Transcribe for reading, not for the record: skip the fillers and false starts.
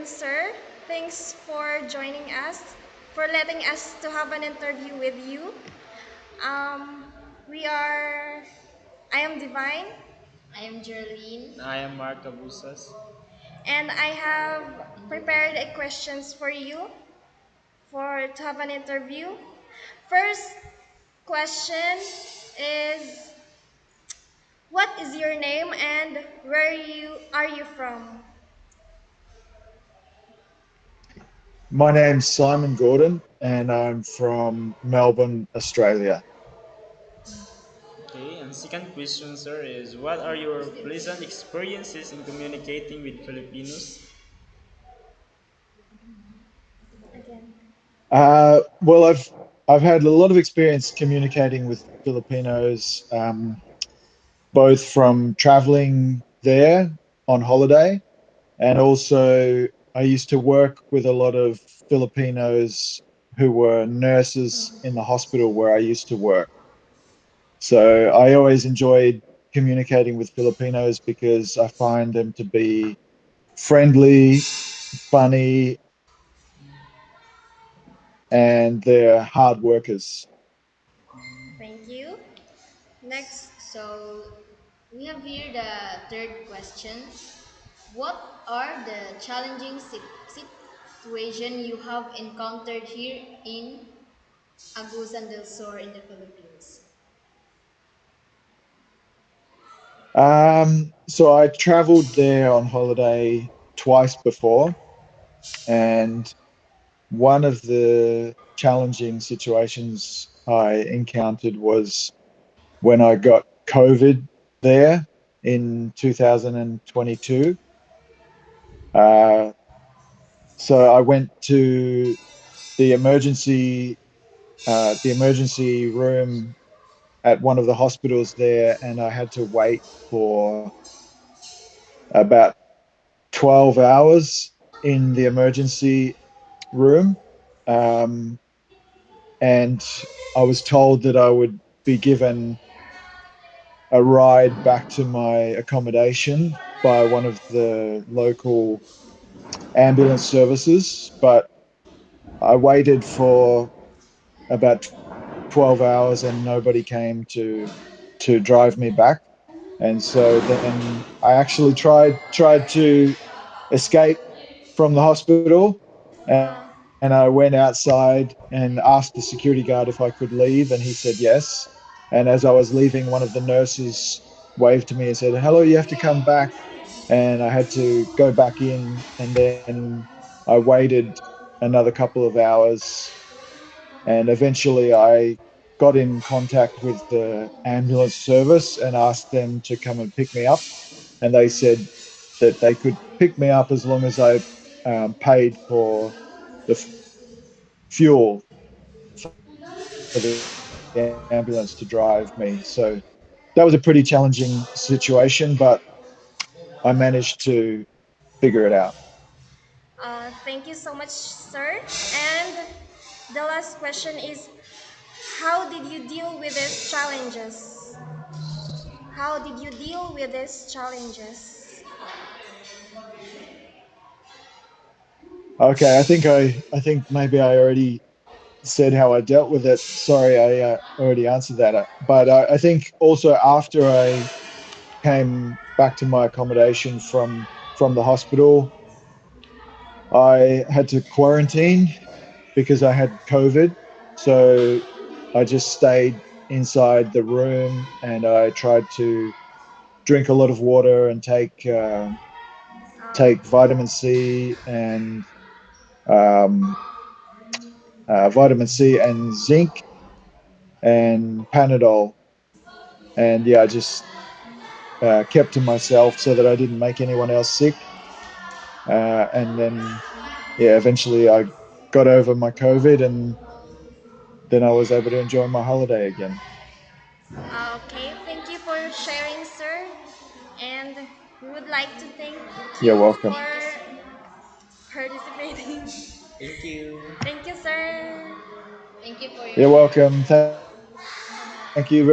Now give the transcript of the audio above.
afternoon, sir. Thanks for joining us, for letting us to have an interview with you. Um, we are, I am Divine, I am Geraldine. I am Mark Abusas. and I have prepared a questions for you for to have an interview. First question is, what is your name and where you are you from? My name's Simon Gordon, and I'm from Melbourne, Australia. Okay, and second question, sir, is what are your pleasant experiences in communicating with Filipinos? Again. Well, I've had a lot of experience communicating with Filipinos, both from traveling there on holiday, and also I used to work with a lot of Filipinos who were nurses in the hospital where I used to work. So I always enjoyed communicating with Filipinos because I find them to be friendly, funny, and they're hard workers. Thank you. Next. So we have here the third question. What are the challenging situation you have encountered here in Agusan del Sur in the Philippines? So I traveled there on holiday twice before, and one of the challenging situations I encountered was when I got COVID there in 2022. Uh, so I went to the emergency room at one of the hospitals there, and I had to wait for about 12 hours in the emergency room. Um, and I was told that I would be given a ride back to my accommodation by one of the local ambulance services. But I waited for about 12 hours and nobody came to drive me back. And so then I actually tried to escape from the hospital, Uh, and I went outside and asked the security guard if I could leave, and he said yes. And as I was leaving, one of the nurses waved to me and said, "Hello, you have to come back." And I had to go back in, and then I waited another couple of hours, and eventually I got in contact with the ambulance service and asked them to come and pick me up. And they said that they could pick me up as long as I paid for the fuel for the ambulance to drive me. So that was a pretty challenging situation, but I managed to figure it out. thank you so much, sir. And the last question is, how did you deal with these challenges? How did you deal with these challenges? Okay, I think maybe I already said how I dealt with it. Sorry, I already answered that. But I think also after I came back to my accommodation from the hospital, I had to quarantine because I had COVID. So I just stayed inside the room and I tried to drink a lot of water and take vitamin C and um, vitamin C and zinc and Panadol. And yeah, I just kept to myself so that I didn't make anyone else sick. And then yeah, eventually I got over my COVID, and then I was able to enjoy my holiday again. Okay, thank you for sharing, sir. And we would like to thank You're you welcome. for Thank you. participating. Thank you. Thank you, sir. Thank you for your You're time. welcome. Thank you very much.